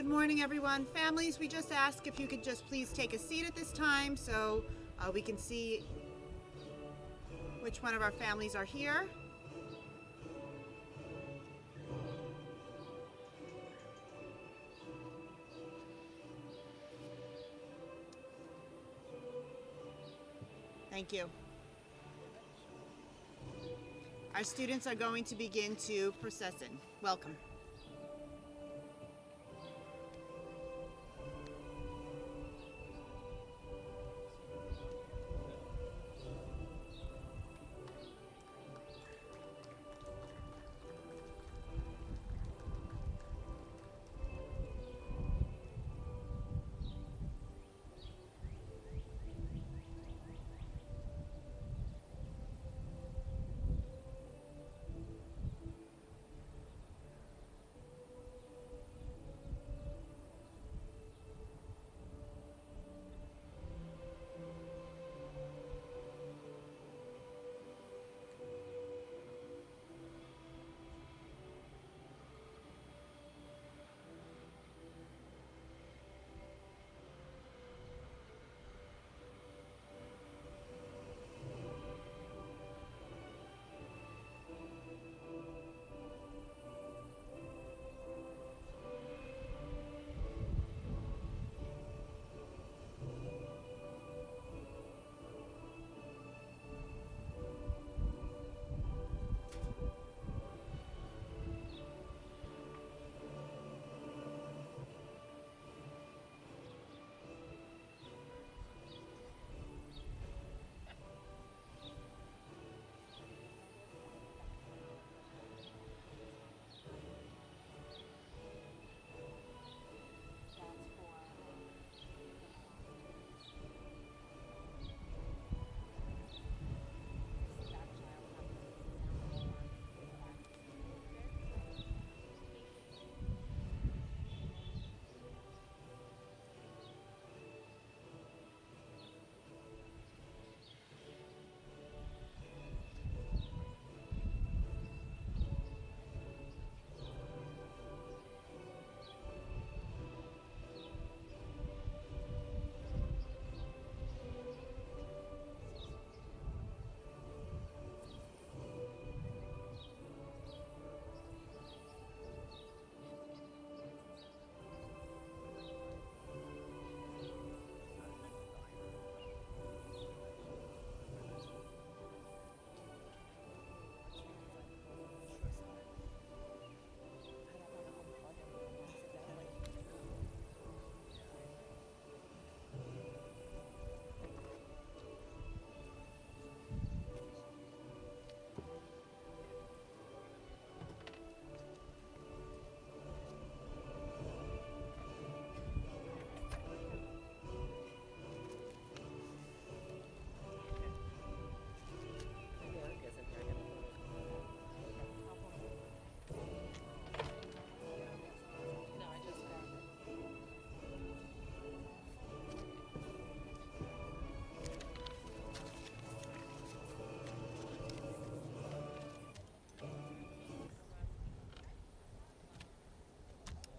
Good morning, everyone. Families, we just ask if you could just please take a seat at this time so we can see which one of our families are here. Thank you. Our students are going to begin to process in. Welcome.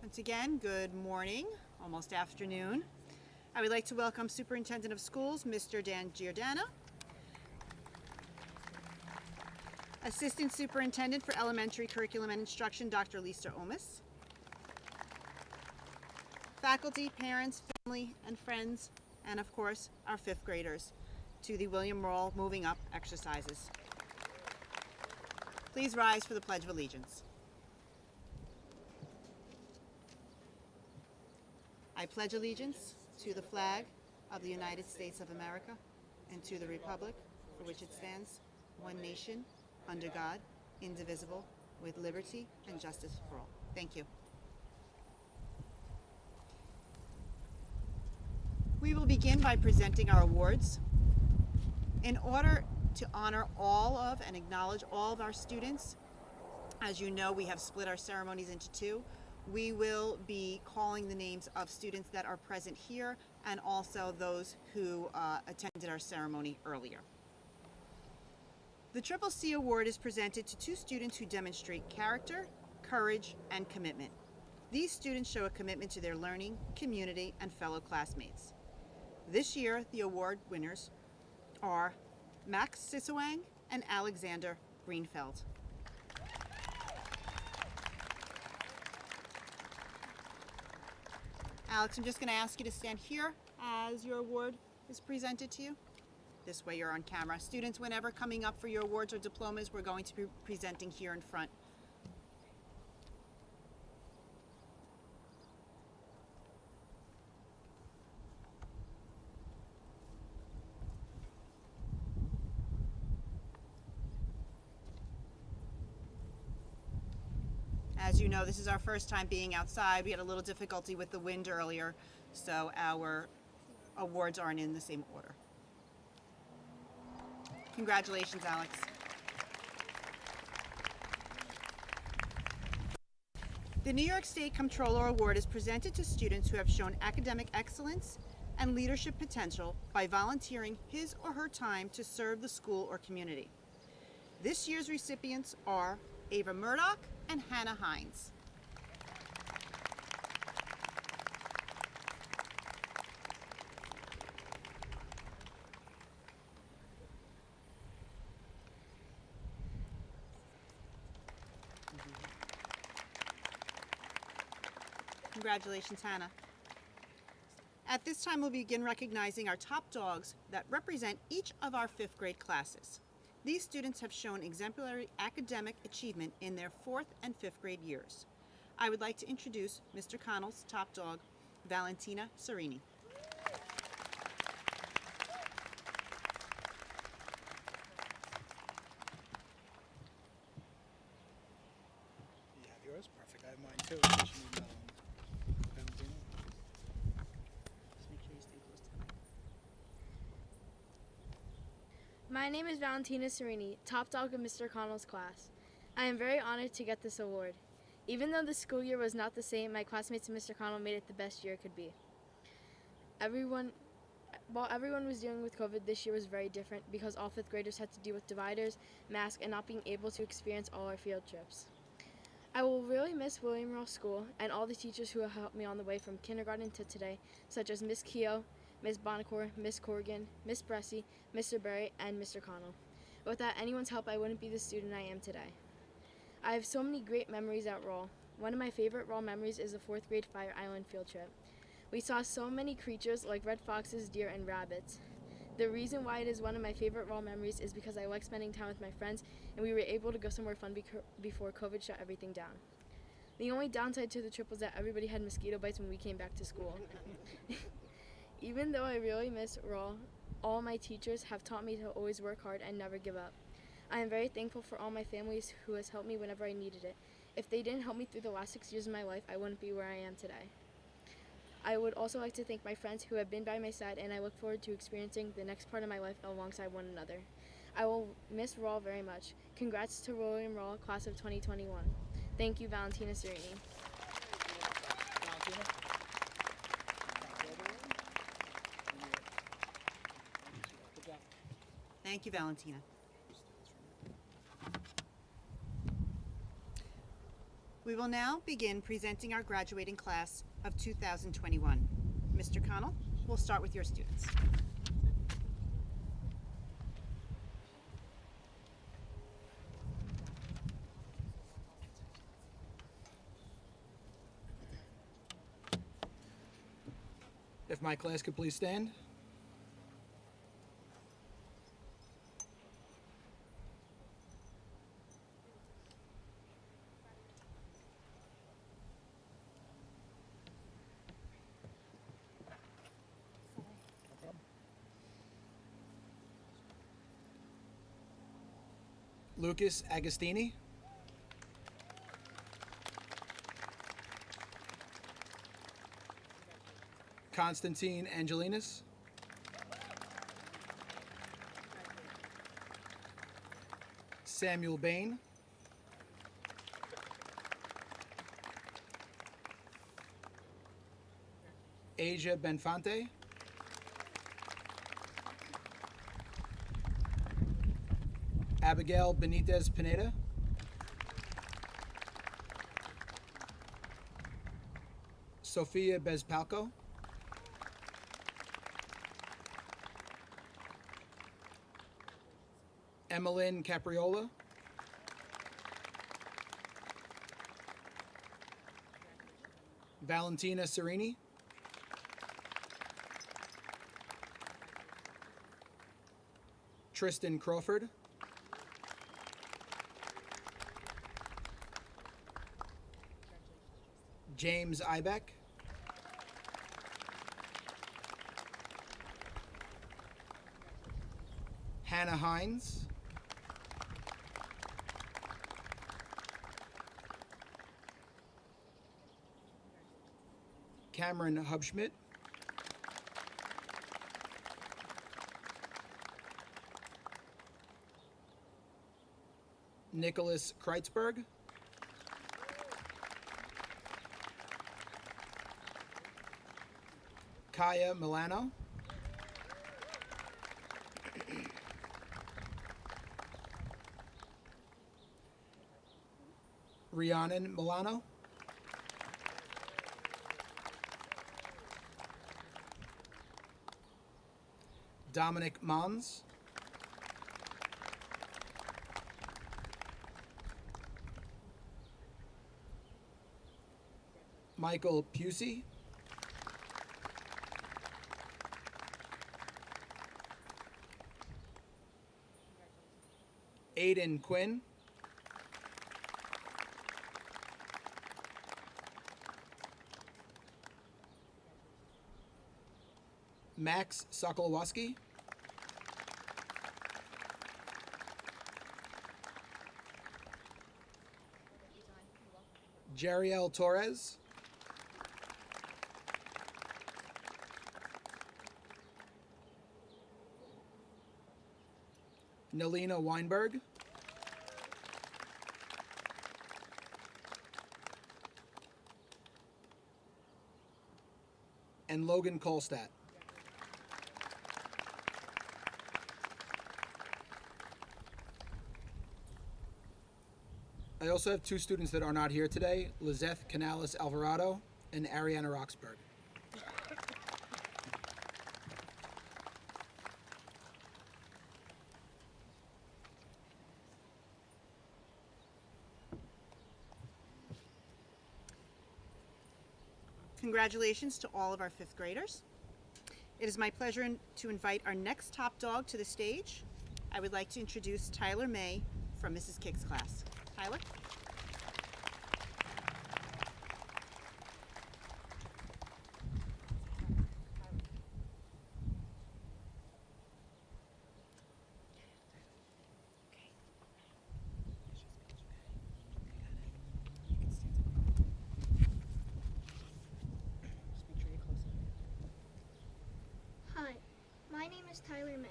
Once again, good morning, almost afternoon. I would like to welcome Superintendent of Schools, Mr. Dan Giordana, Assistant Superintendent for Elementary Curriculum and Instruction, Dr. Lisa Omis, faculty, parents, family, and friends, and of course, our fifth graders, to the William Rall Moving Up exercises. Please rise for the Pledge of Allegiance. I pledge allegiance to the flag of the United States of America and to the republic for which it stands, one nation, under God, indivisible, with liberty and justice for all. Thank you. We will begin by presenting our awards. In order to honor all of and acknowledge all of our students, as you know, we have split our ceremonies into two. We will be calling the names of students that are present here and also those who attended our ceremony earlier. The Triple C Award is presented to two students who demonstrate character, courage, and commitment. These students show a commitment to their learning, community, and fellow classmates. This year, the award winners are Max Sisawang and Alexander Greenfeld. Alex, I'm just going to ask you to stand here as your award is presented to you. This way you're on camera. Students, whenever coming up for your awards or diplomas, we're going to be presenting here in front. As you know, this is our first time being outside. We had a little difficulty with the wind earlier, so our awards aren't in the same order. Congratulations, Alex. The New York State Comptroller Award is presented to students who have shown academic excellence and leadership potential by volunteering his or her time to serve the school or community. This year's recipients are Ava Murdoch and Hannah Hines. Congratulations, Hannah. At this time, we'll begin recognizing our top dogs that represent each of our 5th grade classes. These students have shown exemplary academic achievement in their 4th and 5th grade years. I would like to introduce Mr. Connell's top dog, Valentina Serini. You have yours? Perfect. I have mine too. Valentina. Just make sure you stay close to the mic. My name is Valentina Serini, top dog of Mr. Connell's class. I am very honored to get this award. Even though the school year was not the same, my classmates and Mr. Connell made it the best year it could be. While everyone was dealing with COVID, this year was very different because all 5th graders had to deal with dividers, masks, and not being able to experience all our field trips. I will really miss William Rall School and all the teachers who have helped me on the way from kindergarten to today, such as Miss Keogh, Miss Bonacore, Miss Corrigan, Miss Bressy, Mr. Berry, and Mr. Connell. Without anyone's help, I wouldn't be the student I am today. I have so many great memories at Rall. One of my favorite Rall memories is the 4th grade Fire Island field trip. We saw so many creatures like red foxes, deer, and rabbits. The reason why it is one of my favorite Rall memories is because I like spending time with my friends and we were able to go somewhere fun before COVID shut everything down. The only downside to the trip was that everybody had mosquito bites when we came back to school. Even though I really miss Rall, all my teachers have taught me to always work hard and never give up. I am very thankful for all my families who has helped me whenever I needed it. If they didn't help me through the last 6 years of my life, I wouldn't be where I am today. I would also like to thank my friends who have been by my side, and I look forward to experiencing the next part of my life alongside one another. I will miss Rall very much. Congrats to William Rall, class of 2021. Thank you, Valentina Serini. Valentina? Good job. Thank you, Valentina. We will now begin presenting our graduating class of 2021. Mr. Connell, we'll start with your students. If my class could please stand. No problem. Lucas Agostini. Constantine Angelinas. Samuel Bain. Asia Benfante. Abigail Benitez Pineda. Sophia Bezpalco. Emmeline Capriola. Valentina Serini. Tristan Crawford. James Ibeck. Hannah Hines. Cameron Hubschmidt. Nicholas Kreitzberg. Kaya Milano. Rhiannon Milano. Dominic Mons. Michael Pusey. Aiden Quinn. Max Sokolowski. Jeriel Torres. Nelina Weinberg. And Logan Kolstadt. I also have two students that are not here today, Lizeth Canales Alvarado and Ariana Roxburgh. Congratulations to all of our fifth graders. It is my pleasure to invite our next top dog to the stage. I would like to introduce Tyler May from Mrs. Kick's class. Tyler? Hi, my name is Tyler May.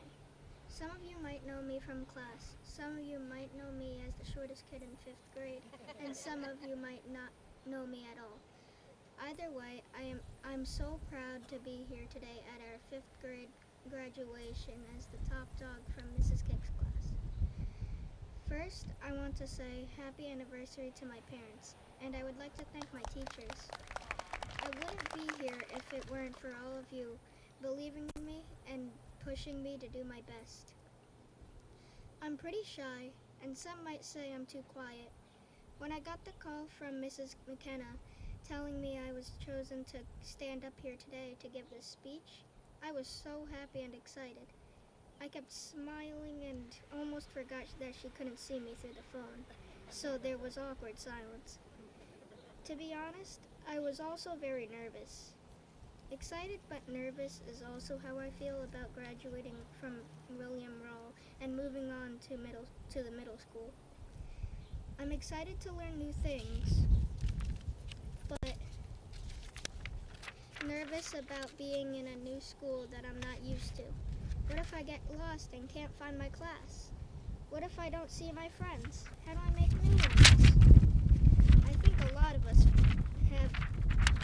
Some of you might know me from class. Some of you might know me as the shortest kid in 5th grade, and some of you might not know me at all. Either way, I'm so proud to be here today at our 5th grade graduation as the top dog from Mrs. Kick's class. First, I want to say happy anniversary to my parents, and I would like to thank my teachers. I wouldn't be here if it weren't for all of you believing in me and pushing me to do my best. I'm pretty shy, and some might say I'm too quiet. When I got the call from Mrs. McKenna telling me I was chosen to stand up here today to give this speech, I was so happy and excited. I kept smiling and almost forgot that she couldn't see me through the phone, so there was awkward silence. To be honest, I was also very nervous. Excited but nervous is also how I feel about graduating from William Rall and moving on to the middle school. I'm excited to learn new things, but nervous about being in a new school that I'm not used to. What if I get lost and can't find my class? What if I don't see my friends? How do I make new ones? I think a lot of us have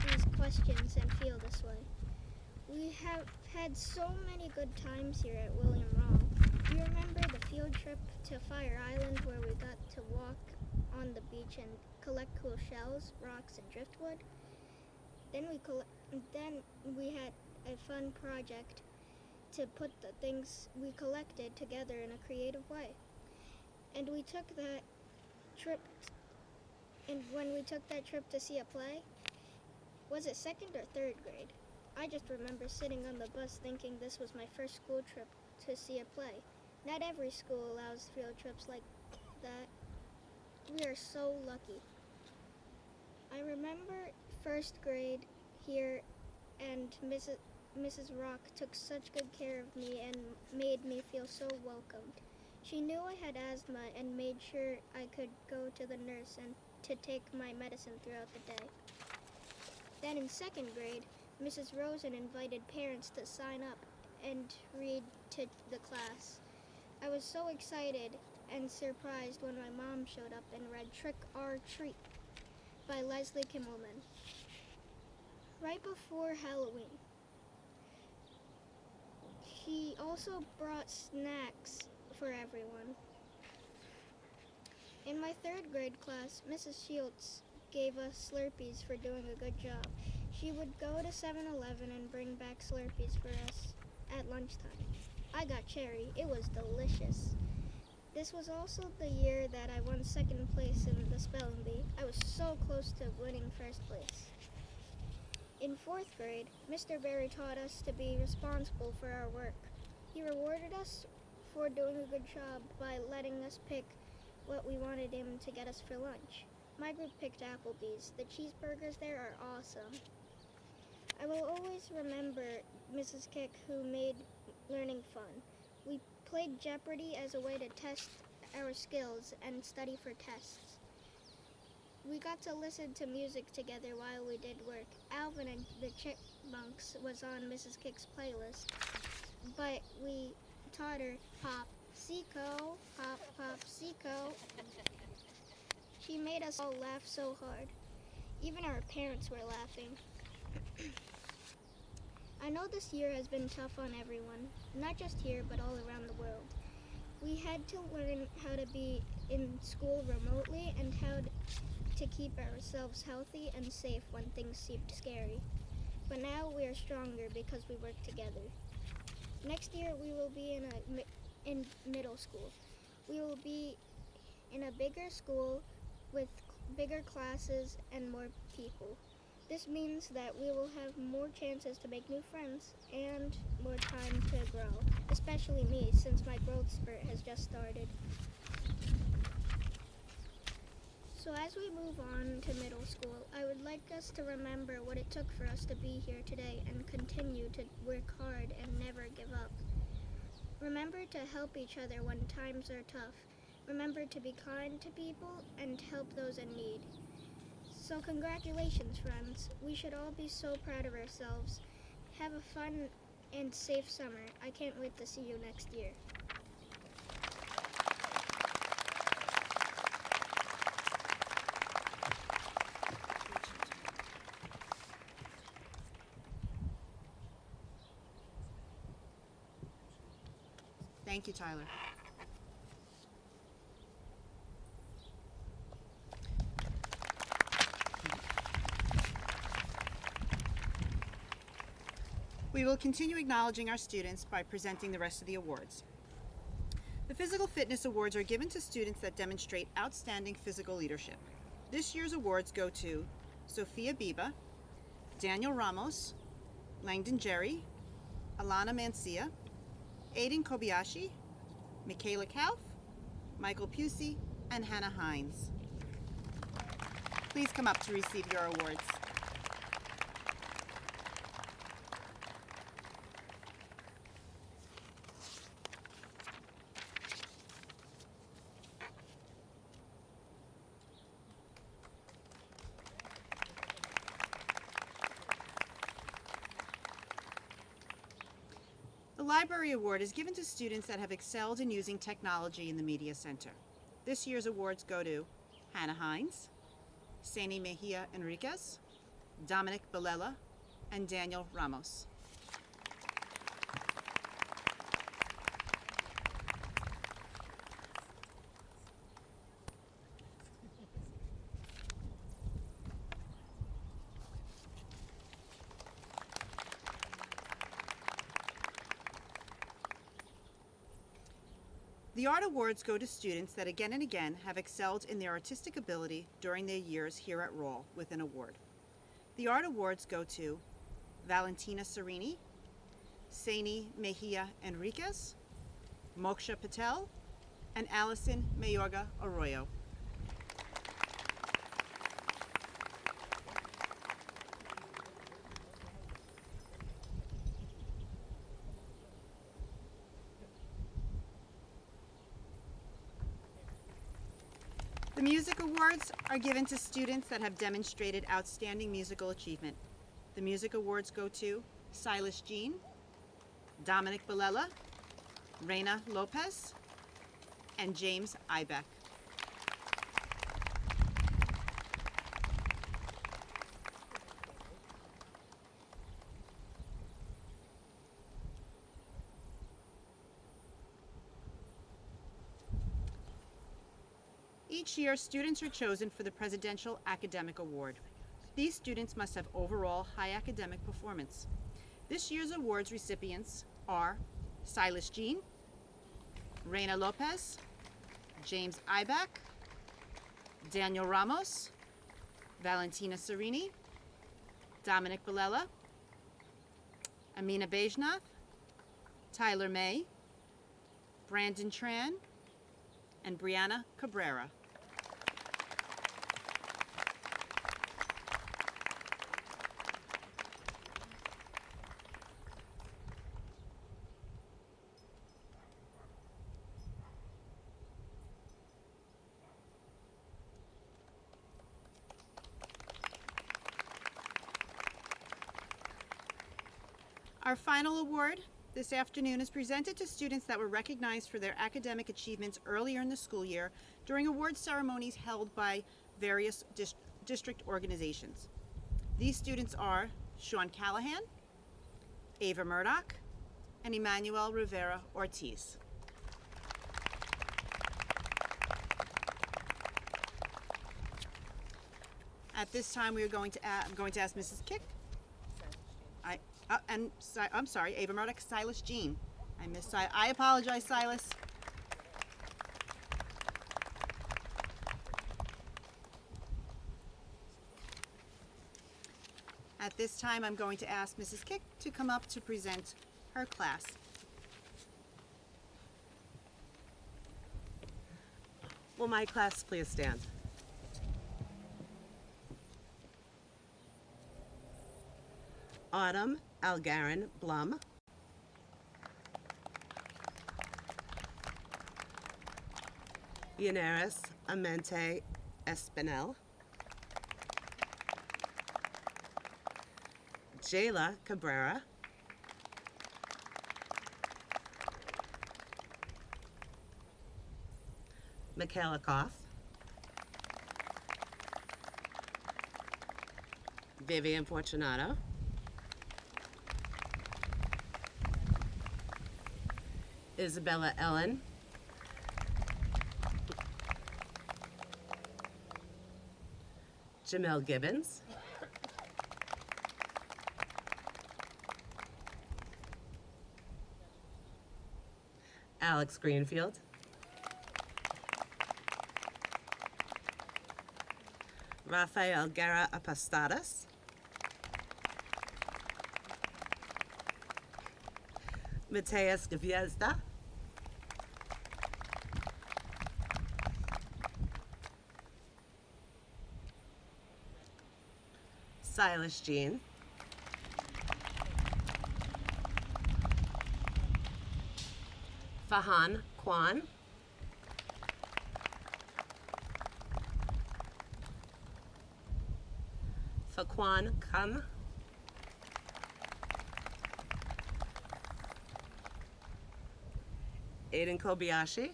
these questions and feel this way. We have had so many good times here at William Rall. Do you remember the field trip to Fire Island where we got to walk on the beach and collect cool shells, rocks, and driftwood? Then we had a fun project to put the things we collected together in a creative way. And we took that trip and when we took that trip to see a play, was it second or third grade? I just remember sitting on the bus thinking this was my first school trip to see a play. Not every school allows field trips like that. We are so lucky. I remember first grade here, and Mrs. Rock took such good care of me and made me feel so welcomed. She knew I had asthma and made sure I could go to the nurse and to take my medicine throughout the day. Then in second grade, Mrs. Rosen invited parents to sign up and read to the class. I was so excited and surprised when my mom showed up and read Trick or Treat by Leslie Kimmelman right before Halloween. He also brought snacks for everyone. In my third grade class, Mrs. Shields gave us Slurpees for doing a good job. She would go to 7-Eleven and bring back Slurpees for us at lunchtime. I got cherry. It was delicious. This was also the year that I won second place in the spelling bee. I was so close to winning first place. In fourth grade, Mr. Berry taught us to be responsible for our work. He rewarded us for doing a good job by letting us pick what we wanted him to get us for lunch. My group picked Applebee's. The cheeseburgers there are awesome. I will always remember Mrs. Kick, who made learning fun. We played Jeopardy as a way to test our skills and study for tests. We got to listen to music together while we did work. Alvin and the Chipmunks was on Mrs. Kick's playlist, but we taught her Hop, Seco, Hop, Hop, Seco. She made us all laugh so hard. Even our parents were laughing. I know this year has been tough on everyone, not just here, but all around the world. We had to learn how to be in school remotely and how to keep ourselves healthy and safe when things seemed scary. But now we are stronger because we work together. Next year we will be in middle school. We will be in a bigger school with bigger classes and more people. This means that we will have more chances to make new friends and more time to grow, especially me, since my growth spurt has just started. So as we move on to middle school, I would like us to remember what it took for us to be here today and continue to work hard and never give up. Remember to help each other when times are tough. Remember to be kind to people and help those in need. So congratulations, friends. We should all be so proud of ourselves. Have a fun and safe summer. I can't wait to see you next year. Thank you, Tyler. We will continue acknowledging our students by presenting the rest of the awards. The Physical Fitness Awards are given to students that demonstrate outstanding physical leadership. This year's awards go to Sophia Biba, Daniel Ramos, Langdon Jerry, Alana Mancia, Aiden Kobayashi, Michaela Kauf, Michael Pusey, and Hannah Hines. Please come up to receive your awards. The Library Award is given to students that have excelled in using technology in the Media Center. This year's awards go to Hannah Hines, Sani Mejia Enriquez, Dominic Balela, and Daniel Ramos. The Art Awards go to students that again and again have excelled in their artistic ability during their years here at Rall with an award. The Art Awards go to Valentina Serini, Saini Mejia Enriquez, Moksha Patel, and Allison Mayorga Arroyo. The Music Awards are given to students that have demonstrated outstanding musical achievement. The Music Awards go to Silas Jean, Dominic Bilella, Reina Lopez, and James Ibeck. Each year, students are chosen for the Presidential Academic Award. These students must have overall high academic performance. This year's awards recipients are Silas Jean, Reina Lopez, James Ibeck, Daniel Ramos, Valentina Serini, Dominic Bilella, Amina Bejnath, Tyler May, Brandon Tran, and Brianna Cabrera. Our final award this afternoon is presented to students that were recognized for their academic achievements earlier in the school year during award ceremonies held by various district organizations. These students are Sean Callahan, Ava Murdoch, and Emmanuel Rivera Ortiz. At this time, I'm going to ask Mrs. Kick. I'm sorry, Ava Murdoch, Silas Jean. I apologize, Silas. At this time, I'm going to ask Mrs. Kick to come up to present her class. Will my class please stand? Autumn Algarin Blum. Yaneris Amente Espinel. Jayla Cabrera. Michaela Koff. Vivian Fortunato. Isabella Ellen. Jamel Gibbons. Alex Greenfield. Rafael Guerra Apostadas. Mateus Gviezda. Silas Jean. Fahan Kwan. Faquan Kam. Aiden Kobayashi.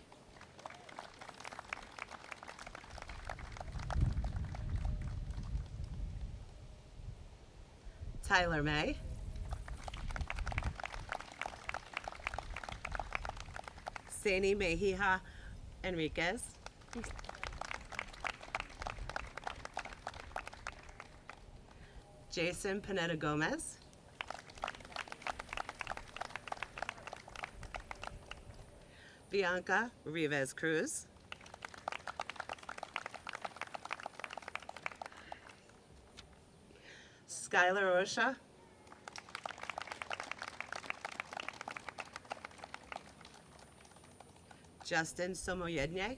Tyler May. Saini Mejia Enriquez. Jason Pineda Gomez. Bianca Rivas Cruz, Skylar Osha, Justin Somoyedne,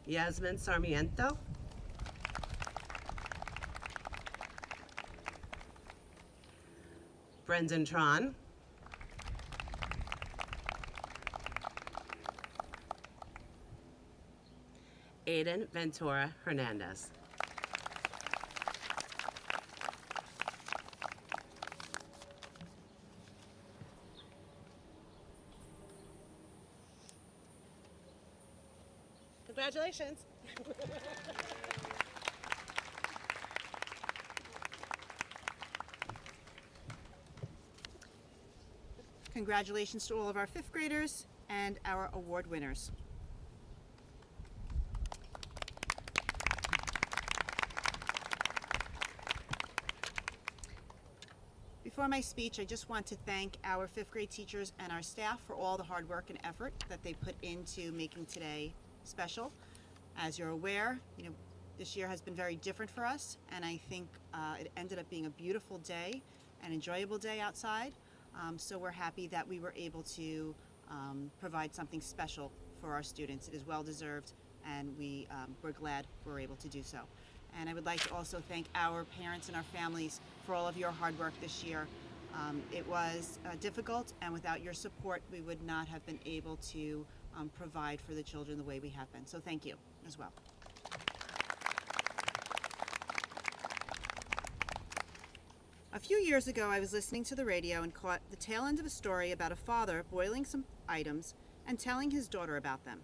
Yasmin Sarmiento, Brendan Tron, Aiden Ventura Hernandez. Congratulations. Congratulations to all of our fifth graders and our award winners. Before my speech, I just want to thank our fifth grade teachers and our staff for all the hard work and effort that they put into making today special. As you're aware, this year has been very different for us, and I think it ended up being a beautiful day, an enjoyable day outside. So we're happy that we were able to provide something special for our students. It is well deserved, and we're glad we're able to do so. And I would like to also thank our parents and our families for all of your hard work this year. It was difficult, and without your support, we would not have been able to provide for the children the way we have been. So thank you as well. A few years ago, I was listening to the radio and caught the tail end of a story about a father boiling some items and telling his daughter about them.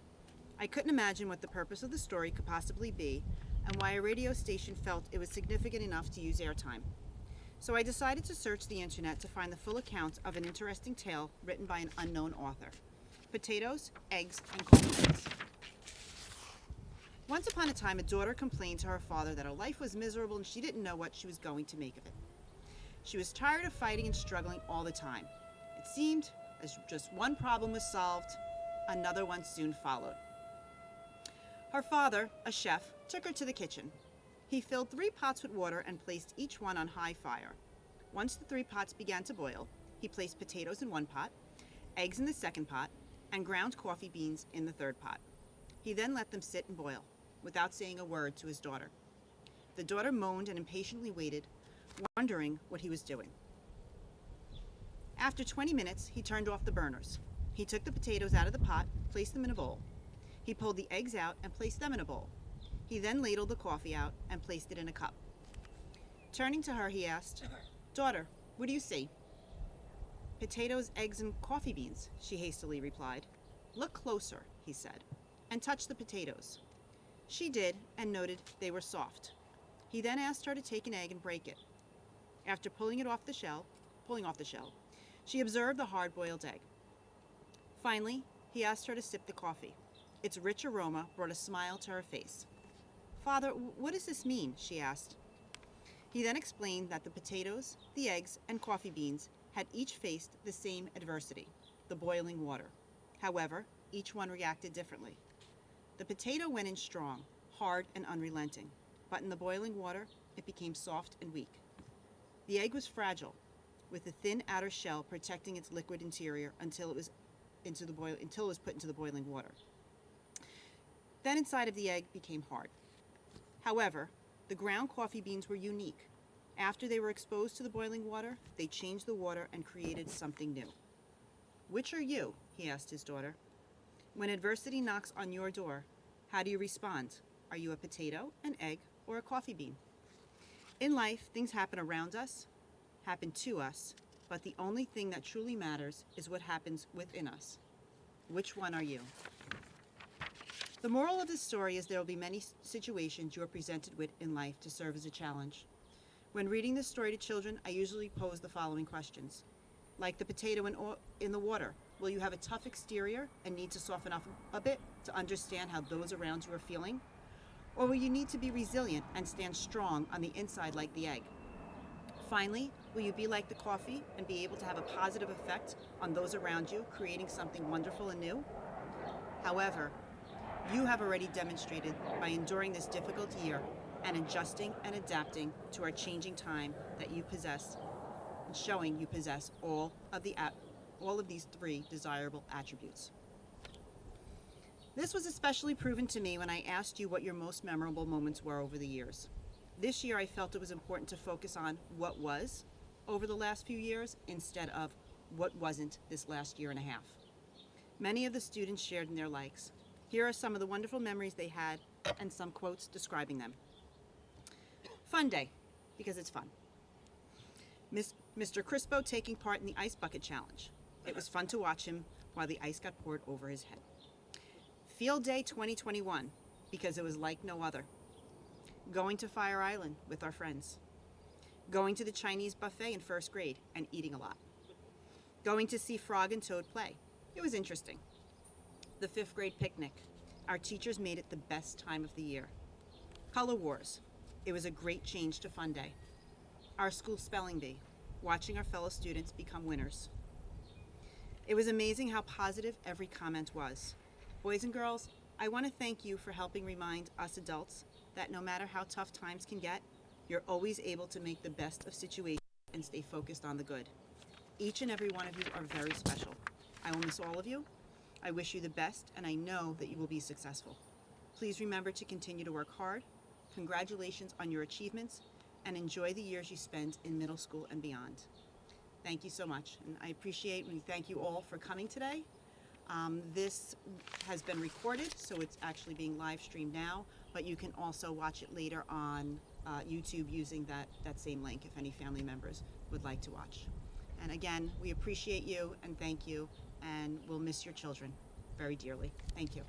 I couldn't imagine what the purpose of the story could possibly be and why a radio station felt it was significant enough to use airtime. So I decided to search the internet to find the full account of an interesting tale written by an unknown author. Potatoes, eggs, and coffee beans. Once upon a time, a daughter complained to her father that her life was miserable and she didn't know what she was going to make of it. She was tired of fighting and struggling all the time. It seemed as just one problem was solved, another one soon followed. Her father, a chef, took her to the kitchen. He filled 3 pots with water and placed each one on high fire. Once the 3 pots began to boil, he placed potatoes in one pot, eggs in the second pot, and ground coffee beans in the third pot. He then let them sit and boil, without saying a word to his daughter. The daughter moaned and impatiently waited, wondering what he was doing. After 20 minutes, he turned off the burners. He took the potatoes out of the pot, placed them in a bowl. He pulled the eggs out and placed them in a bowl. He then ladled the coffee out and placed it in a cup. Turning to her, he asked, "Daughter, what do you see?" "Potatoes, eggs, and coffee beans," she hastily replied. "Look closer," he said, and touched the potatoes. She did and noted they were soft. He then asked her to take an egg and break it. After pulling off the shell, she observed the hard-boiled egg. Finally, he asked her to sip the coffee. Its rich aroma brought a smile to her face. "Father, what does this mean?" she asked. He then explained that the potatoes, the eggs, and coffee beans had each faced the same adversity, the boiling water. However, each one reacted differently. The potato went in strong, hard, and unrelenting, but in the boiling water, it became soft and weak. The egg was fragile, with a thin outer shell protecting its liquid interior until it was put into the boiling water. Then inside of the egg became hard. However, the ground coffee beans were unique. After they were exposed to the boiling water, they changed the water and created something new. "Which are you?" he asked his daughter. "When adversity knocks on your door, how do you respond? Are you a potato, an egg, or a coffee bean?" In life, things happen around us, happen to us, but the only thing that truly matters is what happens within us. Which one are you? The moral of this story is there will be many situations you are presented with in life to serve as a challenge. When reading this story to children, I usually pose the following questions. Like the potato in the water, will you have a tough exterior and need to soften up a bit to understand how those around you are feeling? Or will you need to be resilient and stand strong on the inside like the egg? Finally, Will you be like the coffee and be able to have a positive effect on those around you, creating something wonderful and new? However, you have already demonstrated by enduring this difficult year and adjusting and adapting to our changing time that you possess, and showing you possess all of these three desirable attributes. This was especially proven to me when I asked you what your most memorable moments were over the years. This year I felt it was important to focus on what was over the last few years instead of what wasn't this last year and a half. Many of the students shared in their likes. Here are some of the wonderful memories they had and some quotes describing them. Fun day, because it's fun. Mr. Crispo taking part in the ice bucket challenge. It was fun to watch him while the ice got poured over his head. Field Day 2021, because it was like no other. Going to Fire Island with our friends. Going to the Chinese buffet in first grade and eating a lot. Going to see Frog and Toad play. It was interesting. The 5th grade picnic. Our teachers made it the best time of the year. Color Wars. It was a great change to Fun Day. Our school spelling bee. Watching our fellow students become winners. It was amazing how positive every comment was. Boys and girls, I want to thank you for helping remind us adults that no matter how tough times can get, you're always able to make the best of situations and stay focused on the good. Each and every one of you are very special. I will miss all of you. I wish you the best, and I know that you will be successful. Please remember to continue to work hard. Congratulations on your achievements, and enjoy the years you spend in middle school and beyond. Thank you so much, and I appreciate and thank you all for coming today. This has been recorded, so it's actually being live streamed now, but you can also watch it later on YouTube using that same link if any family members would like to watch. And again, we appreciate you and thank you, and we'll miss your children very dearly. Thank you.